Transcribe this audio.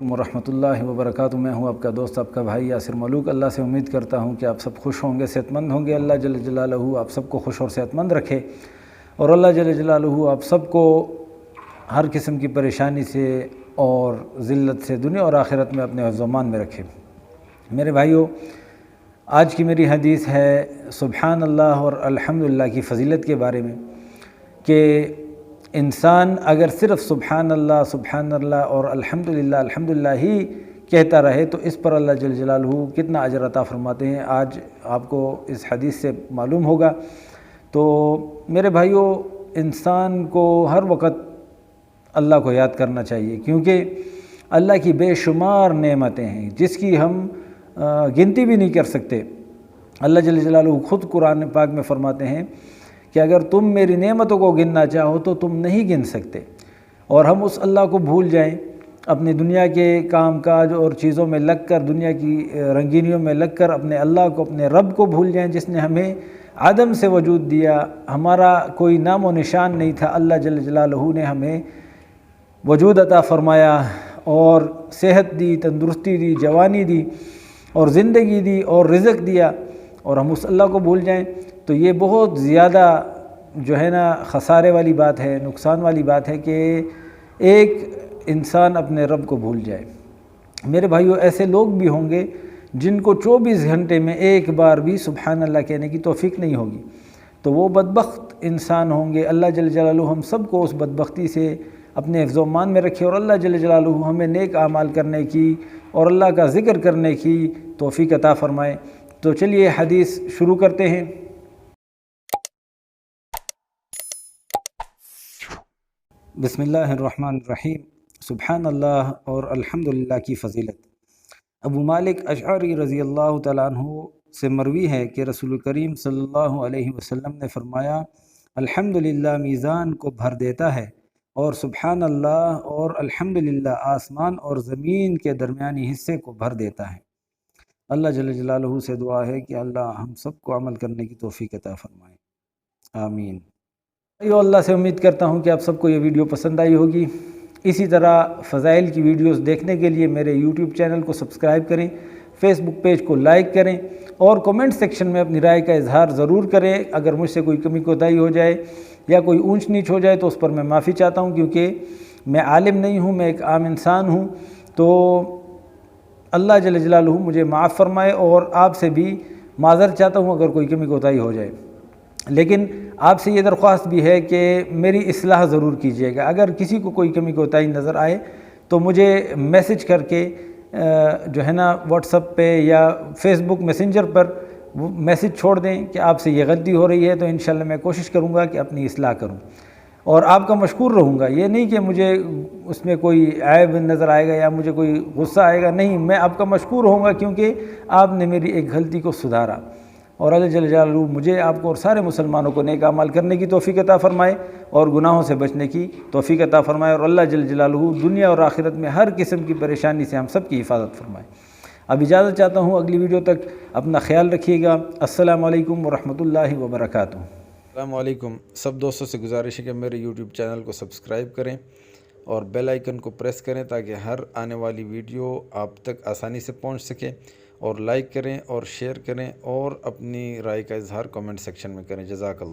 ورحمۃ اللہ وبرکاتہ۔ میں ہوں آپ کا دوست، آپ کا بھائی یاسر ملوک۔ اللہ سے امید کرتا ہوں کہ آپ سب خوش ہوں گے، صحت مند ہوں گے۔ اللہ جل جلالہ آپ سب کو خوش اور صحت مند رکھے، اور اللہ جل جلالہ آپ سب کو ہر قسم کی پریشانی سے اور ذلت سے دنیا اور آخرت میں اپنے حفظ و امان میں رکھے۔ میرے بھائیو، آج کی میری حدیث ہے سبحان اللہ اور الحمدللہ کی فضیلت کے بارے میں، کہ انسان اگر صرف سبحان اللہ اور الحمدللہ ہی کہتا رہے تو اس پر اللہ جل جلالہ کتنا اجر عطا فرماتے ہیں، آج آپ کو اس حدیث سے معلوم ہوگا۔ تو میرے بھائیو، انسان کو ہر وقت اللہ کو یاد کرنا چاہیے، کیونکہ اللہ کی بے شمار نعمتیں ہیں جس کی ہم گنتی بھی نہیں کر سکتے۔ اللہ جل جلالہ خود قرآن پاک میں فرماتے ہیں کہ اگر تم میری نعمتوں کو گننا چاہو تو تم نہیں گن سکتے، اور ہم اس اللہ کو بھول جائیں، اپنی دنیا کے کام کاج اور چیزوں میں لگ کر، دنیا کی رنگینیوں میں لگ کر اپنے اللہ کو، اپنے رب کو بھول جائیں جس نے ہمیں عدم سے وجود دیا، ہمارا کوئی نام و نشان نہیں تھا۔ اللہ جل جلالہ نے ہمیں وجود عطا فرمایا اور صحت دی، تندرستی دی، جوانی دی اور زندگی دی اور رزق دیا، اور ہم اس اللہ کو بھول جائیں تو یہ بہت زیادہ جو ہے نا خسارے والی بات ہے، نقصان والی بات ہے کہ ایک انسان اپنے رب کو بھول جائے۔ میرے بھائیو، ایسے لوگ بھی ہوں گے جن کو 24 گھنٹے میں ایک بار بھی سبحان اللہ کہنے کی توفیق نہیں ہوگی، تو وہ بدبخت انسان ہوں گے۔ اللہ جل جلالہ ہم سب کو اس بدبختی سے اپنے حفظ و امان میں رکھے، اور اللہ جل جلالہ ہمیں نیک اعمال کرنے کی اور اللہ کا ذکر کرنے کی توفیق عطا فرمائے۔ تو چلیے حدیث شروع کرتے ہیں۔ بسم اللہ الرحمن الرحیم۔ سبحان اللہ اور الحمدللہ کی فضیلت۔ ابو مالک اشعری رضی اللہ تعالیٰ عنہ سے مروی ہے کہ رسول کریم صلی اللہ علیہ وسلم نے فرمایا، الحمدللہ میزان کو بھر دیتا ہے، اور سبحان اللہ اور الحمدللہ آسمان اور زمین کے درمیانی حصے کو بھر دیتا ہے۔ اللہ جل جلالہ سے دعا ہے کہ اللہ ہم سب کو عمل کرنے کی توفیق عطا فرمائے، آمین۔ اللہ سے امید کرتا ہوں کہ آپ سب کو یہ ویڈیو پسند آئی ہوگی۔ اسی طرح فضائل کی ویڈیوز دیکھنے کے لیے میرے یوٹیوب چینل کو سبسکرائب کریں، فیس بک پیج کو لائک کریں، اور کومنٹ سیکشن میں اپنی رائے کا اظہار ضرور کریں۔ اگر مجھ سے کوئی کمی کوتاہی ہو جائے یا کوئی اونچ نیچ ہو جائے تو اس پر میں معافی چاہتا ہوں، کیونکہ میں عالم نہیں ہوں، میں ایک عام انسان ہوں۔ تو اللہ جل جلالہ مجھے معاف فرمائے، اور آپ سے بھی معذرت چاہتا ہوں اگر کوئی کمی کوتاہی ہو جائے۔ لیکن آپ سے یہ درخواست بھی ہے کہ میری اصلاح ضرور کیجیے گا۔ اگر کسی کو کوئی کمی کوتاہی نظر آئے تو مجھے میسج کر کے جو ہے نا واٹس ایپ پہ یا فیس بک میسنجر پر وہ میسج چھوڑ دیں کہ آپ سے یہ غلطی ہو رہی ہے، تو انشاءاللہ میں کوشش کروں گا کہ اپنی اصلاح کروں، اور آپ کا مشکور رہوں گا۔ یہ نہیں کہ مجھے اس میں کوئی عیب نظر آئے گا یا مجھے کوئی غصہ آئے گا، نہیں، میں آپ کا مشکور ہوں گا کیونکہ آپ نے میری ایک غلطی کو سدھارا۔ اور اللہ جل جلالہ مجھے، آپ کو اور سارے مسلمانوں کو نیک اعمال کرنے کی توفیق عطا فرمائے اور گناہوں سے بچنے کی توفیق عطا فرمائے، اور اللہ جل جلالہ دنیا اور آخرت میں ہر قسم کی پریشانی سے ہم سب کی حفاظت فرمائے۔ اب اجازت چاہتا ہوں، اگلی ویڈیو تک اپنا خیال رکھیے گا۔ السلام علیکم ورحمۃ اللہ وبرکاتہ۔ السلام علیکم۔ سب دوستوں سے گزارش ہے کہ میرے یوٹیوب چینل کو سبسکرائب کریں اور بیل آئیکن کو پریس کریں تاکہ ہر آنے والی ویڈیو آپ تک آسانی سے پہنچ سکے، اور لائک کریں اور شیئر کریں، اور اپنی رائے کا اظہار کمنٹ سیکشن میں کریں۔ جزاک اللہ۔